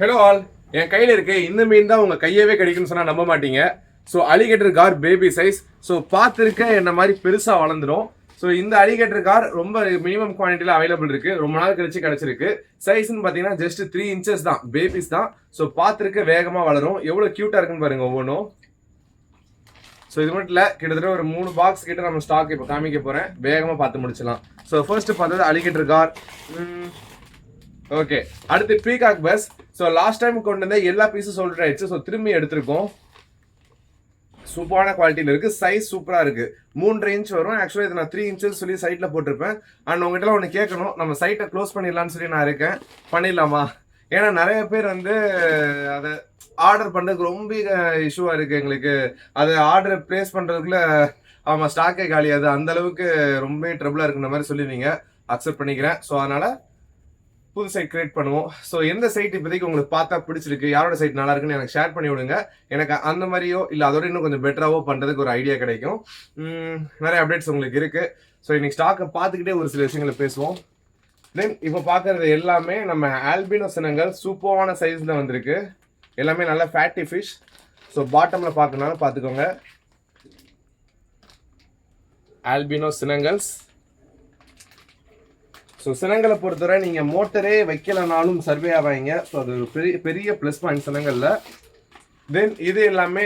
Hello all, என் கையில் இருக்கு இந்த மீன் தான் உங்கள் கையவே கிடைக்கும்னு சொன்னால் நம்ப மாட்டீங்க. So alligator car baby size. So பார்த்துருக்க என்ன மாதிரி பெருசாக வளர்ந்துடும். ஸோ இந்த அலிகேட்டர் கார் ரொம்ப மினிமம் குவான்டிட்டியில் அவைலபிள் இருக்கு. ரொம்ப நாள் கழிச்சு கிடைச்சிருக்கு. சைஸ்ன்னு பார்த்தீங்கன்னா ஜஸ்ட் 3 inches தான், பேபிஸ் தான். ஸோ பார்த்துருக்க வேகமாக வளரும். எவ்வளோ க்யூட்டாக இருக்குன்னு பாருங்க ஒவ்வொன்றும். ஸோ இது மட்டும் இல்லை, கிட்டத்தட்ட ஒரு 3 பாக்ஸ் கிட்ட நம்ம ஸ்டாக் இப்போ காமிக்க போகிறேன். வேகமாக பார்த்து முடிச்சலாம். ஸோ ஃபர்ஸ்ட் பார்த்தது அலிகேட்டர் கார். ஓகே, அடுத்து peacock bus. So last time கொண்டு வந்த எல்லா பீஸும் சோல்ட் ஆயிடுச்சு. ஸோ திரும்பி எடுத்திருக்கோம். சூப்பரான குவாலிட்டியில் இருக்குது. சைஸ் சூப்பராக இருக்குது. 3.5 inch வரும். ஆக்சுவலாக இது நான் 3 inches சொல்லி சைட்டில் போட்டிருப்பேன். அண்ட் உங்ககிட்ட ஒன்று கேட்கணும், நம்ம சைட்டை க்ளோஸ் பண்ணிடலான்னு சொல்லி நான் இருக்கேன். பண்ணிடலாமா? ஏன்னா நிறைய பேர் வந்து அதை ஆர்டர் பண்ணுறதுக்கு ரொம்ப இஷ்யூவாக இருக்குது எங்களுக்கு. அதை ஆர்டர் ப்ளேஸ் பண்ணுறதுக்குள்ள ஆமாம் ஸ்டாக்கே காலியாது. அந்த அளவுக்கு ரொம்ப ட்ரபிளாக இருக்குன்ற மாதிரி சொல்லிடுவீங்க. அக்செப்ட் பண்ணிக்கிறேன். ஸோ அதனால் புது சைட் கிரியேட் பண்ணுவோம். ஸோ எந்த சைட் இப்போதைக்கு உங்களுக்கு பார்த்தா பிடிச்சிருக்கு, யாரோட சைட் நல்லா இருக்குன்னு எனக்கு ஷேர் பண்ணி விடுங்க. எனக்கு அந்த மாதிரியோ இல்லை அதோட இன்னும் கொஞ்சம் பெட்டராகவோ பண்ணுறதுக்கு ஒரு ஐடியா கிடைக்கும். நிறைய அப்டேட்ஸ் உங்களுக்கு இருக்குது. ஸோ இன்னைக்கு ஸ்டாக்கை பார்த்துக்கிட்டே ஒரு சில விஷயங்களை பேசுவோம். தென் இப்போ பார்க்குறது எல்லாமே நம்ம ஆல்பினோ சினங்கள் சூப்பரான சைஸில் வந்திருக்கு. எல்லாமே நல்ல ஃபேட்டி ஃபிஷ். ஸோ பாட்டமில் பார்க்கணும்னாலும் பார்த்துக்கோங்க. ஆல்பினோ சினங்கல்ஸ். ஸோ சினங்களை பொறுத்தவரை நீங்கள் மோட்டரே வைக்கலனாலும் சர்வே ஆவாங்க. ஸோ அது ஒரு பெரிய ப்ளஸ் பாயிண்ட் சினங்களில். தென் இது எல்லாமே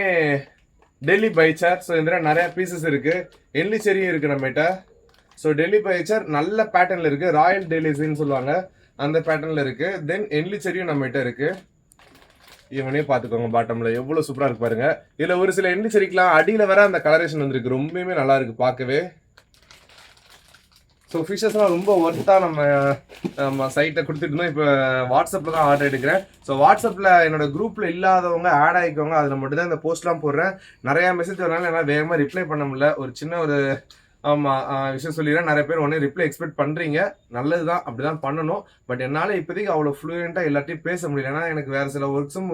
டெல்லி பைச்சர். ஸோ இதில் நிறையா பீசஸ் இருக்குது. என்லிச்செரியும் இருக்குது நம்மகிட்ட. ஸோ டெல்லி பைச்சர் நல்ல பேட்டர்னில் இருக்குது. ராயல் டெல்லிஸ்ன்னு சொல்லுவாங்க, அந்த பேட்டர்னில் இருக்குது. தென் என்லிச்செரியும் நம்மகிட்ட இருக்குது. இவனே பார்த்துக்கோங்க, பாட்டமில் எவ்வளோ சூப்பராக இருக்கு பாருங்க. இதில் ஒரு சில என்லிச்செரிக்கெலாம் அடியில் வர அந்த கலரேஷன் வந்துருக்கு. ரொம்பவுமே நல்லா இருக்குது பார்க்கவே. ஸோ ஃபிஷஸ்லாம் ரொம்ப ஒர்த்தாக நம்ம சைட்டை கொடுத்துட்டு இப்போ வாட்ஸ்அப்பில் தான் ஆர்டர் எடுக்கிறேன். ஸோ வாட்ஸ்அப்பில் என்னோட குரூப்பில் இல்லாதவங்க ஆட் ஆகிக்கோங்க. அதில் மட்டும் தான் இந்த போஸ்ட்லாம் போடுறேன். நிறையா மெசேஜ் வரனால என்னால் வேகமாக ரிப்ளை பண்ண முடியல. ஒரு சின்ன ஒரு விஷயம் சொல்லிடுறேன். நிறைய பேர் ஒன்றே ரிப்ளை எக்ஸ்பெக்ட் பண்ணுறீங்க. நல்லது தான், அப்படி தான் பண்ணணும். பட் என்னால் இப்போதைக்கு அவ்வளோ ஃப்ளூயண்ட்டாக எல்லாத்தையும் பேச முடியல. ஏன்னா எனக்கு வேறு சில ஒர்க்ஸும்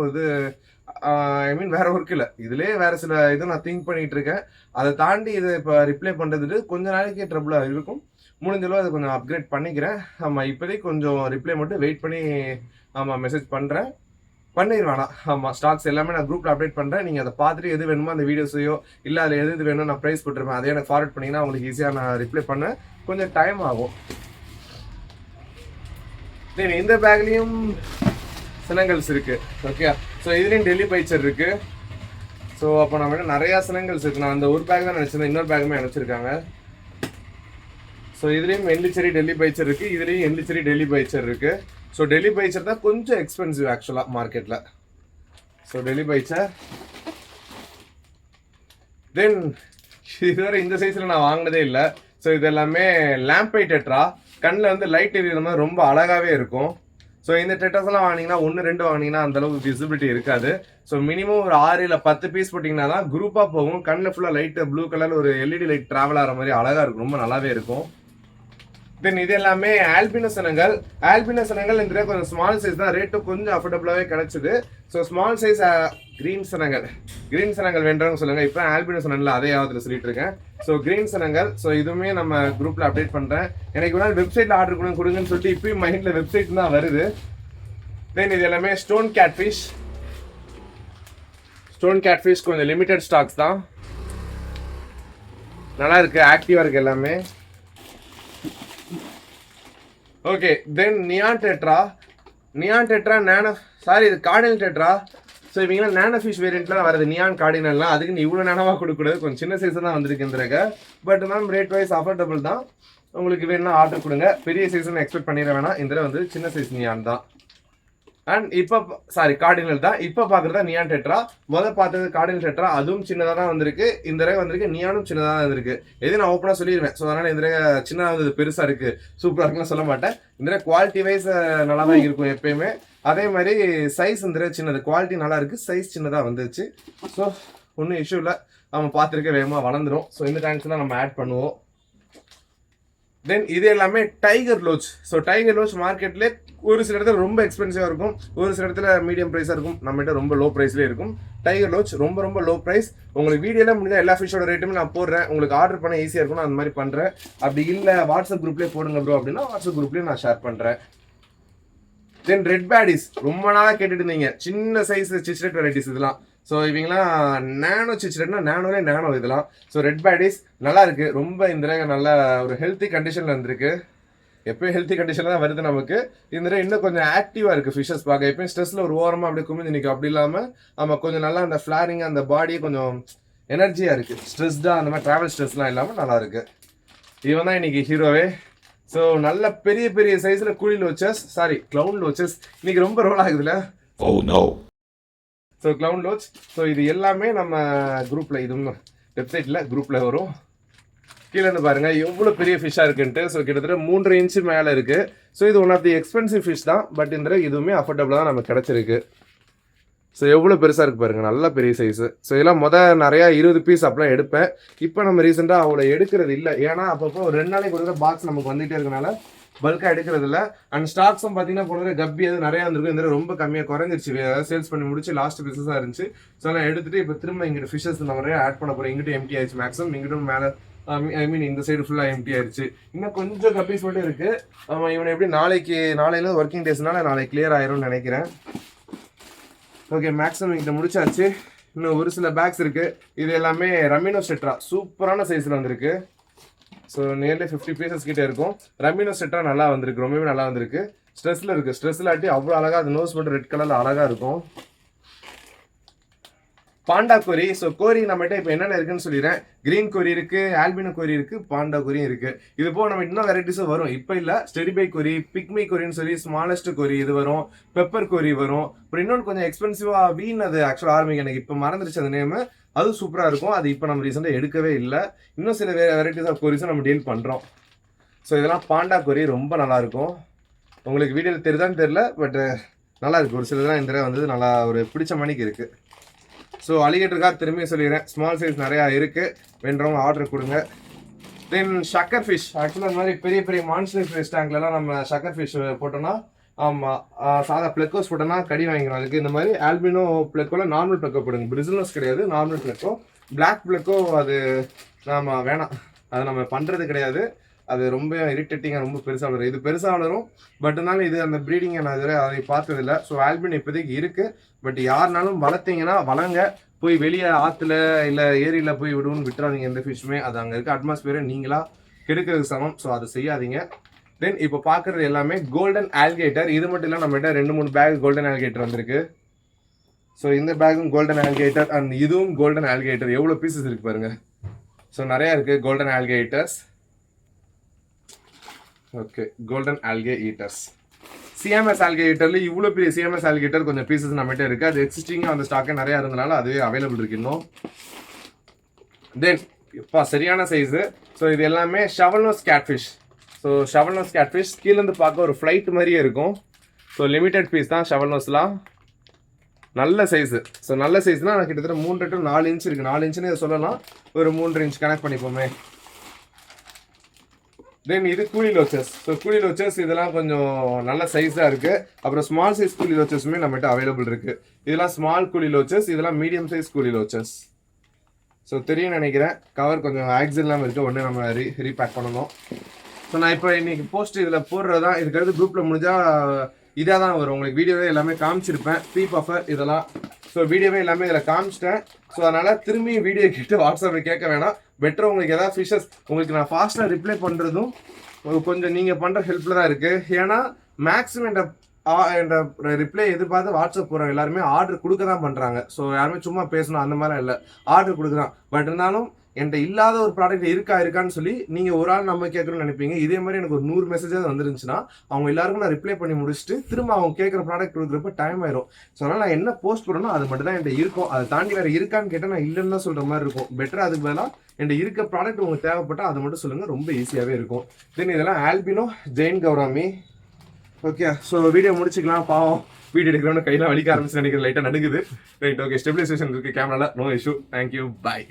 வேறு ஒர்க் இல்லை, இதுலேயே வேறு சில இது நான் திங்க் பண்ணிகிட்டு இருக்கேன். அதை தாண்டி இது இப்போ ரிப்ளை பண்ணுறதுக்கு கொஞ்சம் நாளைக்கே ட்ரபிளாக இருக்கும். முடிஞ்சளவு அதை கொஞ்சம் அப்கிரேட் பண்ணிக்கிறேன். இப்போதைக்கு கொஞ்சம் ரிப்ளை மட்டும் வெயிட் பண்ணி மெசேஜ் பண்ணுறேன். பண்ணிடுவேண்ணா. ஸ்டாக்ஸ் எல்லாமே நான் குரூப்பில் அப்டேட் பண்ணுறேன். நீங்கள் அதை பார்த்துட்டு எது வேணுமோ அந்த வீடியோஸையோ இல்லை அதில் எது வேணுமோ நான் ப்ரைஸ் போட்டுருப்பேன். அதே எனக்கு ஃபார்வர்ட் பண்ணிங்கன்னா உங்களுக்கு ஈஸியாக நான் ரிப்ளை பண்ண கொஞ்சம் டைம் ஆகும். தென் இந்த பேக்லேயும் சினங்கல்ஸ் இருக்குது. ஓகே, ஸோ இதுலேயும் டெல்லி பைச்சர் இருக்குது. ஸோ அப்போ நம்ம நிறையா சினங்கல்ஸ் இருக்குது. நான் அந்த ஒரு பேக் தான் நினச்சிருந்தேன், இன்னொரு பேக்குமே அனுப்பிச்சிருக்காங்க. ஸோ இதுலேயும் என்லிச்செரி டெல்லி பைச்சர் இருக்குது. இதுலேயும் என்லிச்செரி டெல்லி பைச்சர் இருக்குது. ஸோ டெல்லி பைச்சர் தான் கொஞ்சம் எக்ஸ்பென்சிவ் ஆக்சுவலாக மார்க்கெட்டில். ஸோ டெல்லி பைச்சர். தென் இதுவரை இந்த சைஸில் நான் வாங்கினதே இல்லை. ஸோ இது எல்லாமே லேம்பை டெட்ரா. கண்ணில் வந்து லைட் எரியுற மாதிரி ரொம்ப அழகாகவே இருக்கும். ஸோ இந்த டெட்ராஸ்லாம் வாங்கினீங்கன்னா 1-2 வாங்கினீங்கன்னா அந்தளவுக்கு விசிபிலிட்டி இருக்காது. ஸோ மினிமம் ஒரு 6 இல்லை 10 பீஸ் போட்டிங்கன்னா தான் குரூப்பாக போகும். கண்ணில் ஃபுல்லாக லைட்டு ப்ளூ கலரில் ஒரு எல்இடி லைட் ட்ராவல் ஆகிற மாதிரி அழகாக இருக்கும். ரொம்ப நல்லாவே இருக்கும். தென் இது எல்லாமே ஆல்பினோ சினங்கள். ஆல்பினோ சினங்கள் இந்த கொஞ்சம் ஸ்மால் சைஸ் தான், ரேட்டும் கொஞ்சம் அஃபோர்டபுளாகவே கிடச்சிது. ஸோ ஸ்மால் சைஸ் கிரீன் சினங்கள் வேண்டவங்க சொல்லுங்கள். இப்போ ஆல்பினோ சினங்கள் அதே யாவத்தில் சொல்லிட்டு இருக்கேன். So green சினங்கள். ஸோ இதுவுமே நம்ம குரூப்பில் அப்டேட் பண்ணுறேன். எனக்கு ஒரு வெப்சைட்டில் ஆர்டர் கொடுங்கன்னு சொல்லிட்டு இப்போயும் மைண்டில் வெப்சைட் தான் வருது. தென் இது எல்லாமே ஸ்டோன் கேட்ஃபிஷ். கொஞ்சம் லிமிட்டட் ஸ்டாக்ஸ் தான், நல்லா இருக்குது, ஆக்டிவாக இருக்குது எல்லாமே. ஓகே, தென் நியான் டெட்ரா நேனோ, இது கார்டினல் டெட்ரா. ஸோ இவங்களாம் நேனோ ஃபிஷ் வேரியண்ட்லாம் வருது. நியான் கார்டினல்லாம் அதுக்கு இவ்வளோ நேனோவாக கொடுக்கூடாது. கொஞ்சம் சின்ன சைஸ் தான் வந்திருக்குன்றக்க. But ma'am rate wise affordable தான். உங்களுக்கு வேணும்னா ஆர்டர் கொடுங்க. பெரிய சைஸ்ன்னு எக்ஸ்பெக்ட் பண்ணிட வேணாம். இதில் வந்து சின்ன சைஸ் நியான் தான். அண்ட் இப்போ கார்டினல் தான். இப்போ பார்க்குறதா நியான் டெட்ரா. பார்த்தது கார்டினல் டெட்ரா, அதுவும் சின்னதாக தான் வந்திருக்கு. இந்த தடவை வந்திருக்கு நியானும் சின்னதாக தான் வந்திருக்கு. எது நான் ஓப்பனாக சொல்லிடுவேன். ஸோ அதனால் இந்த தடவை சின்னதாக வந்து பெருசாக இருக்குது, சூப்பராக இருக்குன்னு சொல்ல மாட்டேன். இந்த தடவை குவாலிட்டி வைஸ் நல்லா தான் இருக்கும் எப்பயுமே. அதே மாதிரி சைஸ் இந்த தடவை சின்னது, குவாலிட்டி நல்லா இருக்குது, சைஸ் சின்னதாக வந்துச்சு. ஸோ ஒன்றும் இஷ்யூ இல்லை. நம்ம பார்த்துருக்க வேகமாக வளர்ந்துடும். ஸோ இந்த டேங்க்ஸ்லாம் நம்ம ஆட் பண்ணுவோம். தென் இது எல்லாமே டைகர் லோச். ஸோ டைகர் லோச் மார்க்கெட்லேயே ஒரு சில இடத்துல ரொம்ப எக்ஸ்பென்சிவாக இருக்கும், ஒரு சில இடத்துல மீடியம் ப்ரைஸாக இருக்கும். நம்மகிட்ட ரொம்ப லோ ப்ரைஸ்லேயே இருக்கும். டைகர் லோச் ரொம்ப லோ ப்ரைஸ். உங்களுக்கு வீடியோலாம் முடிஞ்சால் எல்லா ஃபிஷோட ரேட்டுமே நான் போடுறேன். உங்களுக்கு ஆர்டர் பண்ண ஈஸியாக இருக்கும், நான் அந்த மாதிரி பண்ணுறேன். அப்படி இல்லை வாட்ஸ்அப் குரூப்லேயே போடுங்க ப்ரோ அப்படின்னா வாட்ஸ்அப் குரூப்லேயே நான் ஷேர் பண்ணுறேன். தென் ரெட் பேடிஸ் ரொம்ப நாளாக கேட்டுட்டு இருந்தீங்க, சின்ன சைஸ் சிச்ரெட் வெரைட்டிஸ் இதெல்லாம். ஸோ இவங்கலாம் நேனோ சிச்ரெட்னா நேனோலே நேனோ இதெல்லாம். ஸோ ரெட் பேடிஸ் நல்லா இருக்கு, ரொம்ப இந்த நல்ல ஒரு ஹெல்த்தி கண்டிஷனில் வந்திருக்கு. எப்பயும் ஹெல்த்தி கண்டிஷனில் தான் வருது நமக்கு. இந்த இன்னும் கொஞ்சம் ஆக்டிவாக இருக்குது ஃபிஷஸ் பார்க்க. எப்பயும் ஸ்ட்ரெஸ்ஸில் ஒரு ஓரமாக அப்படியே குமிஞ்சு நிற்கும், அப்படி இல்லாமல் நம்ம கொஞ்சம் நல்லா அந்த ஃப்ளாரிங் அந்த பாடி கொஞ்சம் எனர்ஜியாக இருக்குது. ஸ்ட்ரெஸ்டாக அந்த மாதிரி ட்ராவல் ஸ்ட்ரெஸ்லாம் இல்லாமல் நல்லா இருக்குது. இவன் தான் இன்னைக்கு ஹீரோவே. ஸோ நல்ல பெரிய பெரிய சைஸில் கூலி லோச்சஸ், சாரி க்ளவுன் லோச்சஸ் இன்னைக்கு ரொம்ப ரோல் ஆகுதுல்ல. So clown லோச். ஸோ இது எல்லாமே நம்ம குரூப்பில், இது வெப்சைட்டில் குரூப்பில் வரும். கீழே இருந்து பாருங்க எவ்வளோ பெரிய ஃபிஷ்ஷாக இருக்குன்ட்டு. ஸோ கிட்டத்தட்ட 3 இன்ச்சு மேலே இருக்குது. ஸோ இது one of the expensive fish தான், பட் இந்த இதுவுமே அஃபோர்டபுளாக தான் நமக்கு கிடச்சிருக்கு. ஸோ எவ்வளோ பெருசாக இருக்குது பாருங்கள், நல்ல பெரிய சைஸு. ஸோ இதெல்லாம் நிறையா 20 பீஸ் அப்பெல்லாம் எடுப்பேன். இப்போ நம்ம ரீசெண்டாக அவ்வளோ எடுக்கிறது இல்லை, ஏன்னா அப்பப்போ ஒரு 2 நாளைக்கு ஒரு பாக்ஸ் நமக்கு வந்துகிட்டே இருக்கனால பல்காக எடுக்கிறது இல்லை. அண்ட் ஸ்டாக்ஸும் பார்த்தீங்கன்னா போன கப்பி அது நிறையா இருந்திருக்கும், இந்த ரொம்ப கம்மியாக குறைஞ்சிருச்சு. சேல்ஸ் பண்ணி முடிச்சு லாஸ்ட் பீஸஸாக இருந்துச்சு. ஸோ நான் எடுத்துகிட்டு இப்போ திரும்ப இங்கிட்ட ஃபிஷஸ் நிறைய ஆட் பண்ண போகிறேன். இங்கிட்டும் எம்டி ஆயிடுச்சு மேக்ஸிமம், இங்கிட்டும் மேலே ஐ மீன் இந்த சைடு ஃபுல்லாக எம்டி ஆயிடுச்சு. இன்னும் கொஞ்சம் கப்பீஸ் மட்டும் இருக்குது. ஆமாம், இவனை எப்படி நாளையில ஒர்க்கிங் டேஸ்னால நாளைக்கு கிளியர் ஆயிரும்னு நினைக்கிறேன். ஓகே, மேக்ஸிமம் இங்கிட்ட முடிச்சாச்சு. இன்னும் ஒரு சில பேக்ஸ் இருக்குது. இது எல்லாமே ரமினோ செட்ரா சூப்பரான சைஸில் வந்திருக்கு. ஸோ நியர்லி 50 பீசஸ் கிட்டே இருக்கும். ரமினோ செட்ரா நல்லா வந்திருக்கு, ரொம்பவே நல்லா வந்திருக்கு. ஸ்ட்ரெஸ்ஸில் இருக்குது, ஸ்ட்ரெஸ்ஸில் ஆட்டி அவ்வளோ அழகாக, அது நோஸ் மட்டும் ரெட் கலரில் அழகாக இருக்கும். பாண்டா கோரி. ஸோ கோரி நம்மகிட்ட இப்போ என்னென்ன இருக்குன்னு சொல்லிடுறேன். கிரீன் கோரி இருக்குது, ஆல்பினோ கோரி இருக்குது, பாண்டா கோரியும் இருக்குது. இது போக நம்ம இன்னும் வெரைட்டிஸும் வரும். இப்போ இல்லை, ஸ்டெரிபை கோரி, பிக்மி கோரின்னு சொல்லி ஸ்மாலஸ்ட் கோரி இது வரும், பெப்பர் கோரி வரும். அப்புறம் இன்னொன்று கொஞ்சம் எக்ஸ்பென்சிவாக வீன், அது ஆக்சுவலாக ஆரம்பிக்க எனக்கு இப்போ மறந்துருச்சு அந்த நேம். அது சூப்பராக இருக்கும். அது இப்போ நம்ம ரீசெண்டாக எடுக்கவே இல்லை. இன்னும் சில வெரைட்டிஸ் ஆஃப் கோரிஸும் நம்ம டீல் பண்ணுறோம். ஸோ இதெல்லாம் பாண்டா கோரி ரொம்ப நல்லாயிருக்கும். உங்களுக்கு வீடியோவில் தெரியுதான்னு தெரில, பட் நல்லா இருக்குது. ஒரு சிலதெல்லாம் இந்த வந்தது நல்லா ஒரு பிடிச்ச மணிக்கு இருக்குது. ஸோ அலிகேட்டருக்காக திரும்பி சொல்லிடுறேன், ஸ்மால் சைஸ் நிறையா இருக்குது, வேண்டவங்க ஆர்டர் கொடுங்க. தென் ஷக்கர் ஃபிஷ். ஆக்சுவலாக இந்த மாதிரி பெரிய பெரிய மான்ஸ்டர் ஃபிஷ் டேங்க்லலாம் நம்ம ஷக்கர் ஃபிஷ் போட்டோம்னா, ஆமாம் சாதா பிளக்கோஸ் போட்டோம்னா கடி வாங்கிடும். அதுக்கு இந்த மாதிரி ஆல்பினோ பிளக்கோவில் நார்மல் பிளக்கோ போடுங்க. பிரிசில்னஸ் கிடையாது, நார்மல் பிளக்கோ. பிளாக் பிளக்கோ அது நாம் வேணாம், அது நம்ம பண்ணுறது கிடையாது. அது ரொம்ப இரிட்டேட்டிங்காக ரொம்ப பெருசாக வளரும். இது பெருசாக வளரும், பட் இருந்தாலும் இது அந்த ப்ரீடிங்கை நான் இதுவரை அதை பார்த்ததில்லை. ஸோ ஆல்பின் இப்போதைக்கு இருக்குது, பட் யாருனாலும் வளர்த்தீங்கன்னா வளங்க, போய் வெளியே ஆற்றுல இல்லை ஏரியில் போய் விடுவோன்னு விட்டுறாதீங்க எந்த ஃபிஷ்ஷுமே. அது அங்கே இருக்க அட்மாஸ்பியரை நீங்களா கெடுக்கிறதுக்கு சமம். ஸோ அதை செய்யாதீங்க. தென் இப்போ பார்க்குறது எல்லாமே கோல்டன் ஆல்கேட்டர். இது மட்டும் இல்லை, நம்மகிட்ட 2-3 பேக் கோல்டன் ஆல்கேட்டர் வந்திருக்கு. ஸோ இந்த பேக்கும் கோல்டன் ஆல்கேட்டர் அண்ட் இதுவும் கோல்டன் ஆல்கேட்டர். எவ்வளோ பீசஸ் இருக்குது பாருங்கள். ஸோ நிறையா இருக்குது golden algae eaters. Okay, golden algae eaters. CMS algae ஈட்டர்ல இவ்வளோ பெரிய சிஎம்எஸ் ஆல்கேட்டர் கொஞ்சம் பீசஸ் நம்மகிட்ட இருக்குது. அது எக்ஸிஸ்டிங்காக அந்த ஸ்டாக்கே நிறையா இருந்தனால அதுவே அவைலபிள் இருக்கு இன்னும். தென் இப்போ சரியான சைஸு. ஸோ இது எல்லாமே ஷவல்னோஸ் கேட்ஃபிஷ். ஸோ ஷவல்னோஸ் கேட்ஃபிஷ் கீழேருந்து பார்க்க ஒரு ஃப்ளைட் மாதிரியே இருக்கும். ஸோ லிமிடெட் பீஸ் தான் ஷவல்னோஸ்லாம். நல்ல சைஸு. ஸோ நல்ல சைஸ்னால் கிட்டத்தட்ட 3 to 4 இன்ச் இருக்குது. 4 இன்ச்சுன்னு இதை சொல்லலாம், ஒரு 3 இன்ச் கனெக்ட் பண்ணிப்போமே. தென் இது கூலி லோச்சஸ். ஸோ கூலி லோச்சஸ் இதெல்லாம் கொஞ்சம் நல்ல சைஸாக இருக்குது. அப்புறம் ஸ்மால் சைஸ் கூலி லோச்சஸுமே நம்மகிட்ட அவைலபிள் இருக்குது. இதெல்லாம் ஸ்மால் கூலி லோச்சஸ், இதெல்லாம் மீடியம் சைஸ் கூலி லோச்சஸ். ஸோ தெரியும் நினைக்கிறேன், கவர் கொஞ்சம் ஆக்சில் இல்லாமல் இருக்குது, ஒன்று நம்ம ரீபேக் பண்ணணும். ஸோ நான் இப்போ இன்றைக்கி போஸ்ட் இதில் போடுறதான். இதுக்கடுத்து குரூப்பில் முடிஞ்சால் இதாக தான் வரும். உங்களுக்கு வீடியோவே எல்லாமே காமிச்சிருப்பேன், ப்ரீ பஃபர் இதெல்லாம். ஸோ வீடியோவே எல்லாமே இதில் காமிச்சிட்டேன். ஸோ அதனால் திரும்பி வீடியோ கேட்டு வாட்ஸ்அப்பில் கேட்க வேணாம். பெட்டர் உங்களுக்கு எதாவது ஃபிஷஸ் உங்களுக்கு நான் ஃபாஸ்ட்டாக ரிப்ளை பண்ணுறதும் கொஞ்சம் நீங்கள் பண்ணுற ஹெல்ப்பில் தான் இருக்குது. ஏன்னா மேக்ஸிமம் என்ற ரிப்ளை எதிர்பார்த்து வாட்ஸ்அப் போகிறோம் எல்லாருமே ஆர்டர் கொடுக்க தான் பண்ணுறாங்க. ஸோ யாருமே சும்மா பேசணும் அந்த மாதிரிலாம் இல்லை, ஆர்டர் கொடுக்குறான். பட் இருந்தாலும் என்கிட்ட இல்லாத ஒரு ப்ராடக்ட் இருக்கான்னு சொல்லி நீங்கள் ஒரு ஆள் நம்ம கேட்குறோன்னு நினைப்பீங்க. இதே மாதிரி எனக்கு ஒரு 100 மெசேஜஸ் வந்துருந்துச்சுன்னா அவங்க எல்லாருக்கும் நான் ரிப்ளை பண்ணி முடிச்சுட்டு திரும்ப அவங்க கேட்குற ப்ராடக்ட் கொடுக்குறப்ப டைம் ஆயிரும். ஸோ அதனால் நான் என்ன போஸ்ட் பண்ணணும் அது மட்டும் தான் என்கிட்ட இருக்கும். அதை தாண்டி வேறு இருக்கான்னு கேட்டால் நான் இல்லைன்னு தான் சொல்கிற மாதிரி இருக்கும். பெட்டர் அதுக்கு பதிலாக என்கிட்ட இருக்க ப்ராடக்ட் உங்களுக்கு தேவைப்பட்டால் அதை மட்டும் சொல்லுங்கள், ரொம்ப ஈஸியாகவே இருக்கும். தென் இதெல்லாம் Alpino Jain gourami. Okay, so video முடிச்சுக்கலாம். பாவம் வீடியோ எடுக்கிறோன்னு கையில் வலிக்க ஆரம்பிச்சு நினைக்கிற, லைட்டாக நடுங்குது. ரைட், ஓகே, ஸ்டெபிலைசேஷன் இருக்குது கேமராவில், நோ இஷ்யூ. தேங்க்யூ, பாய்.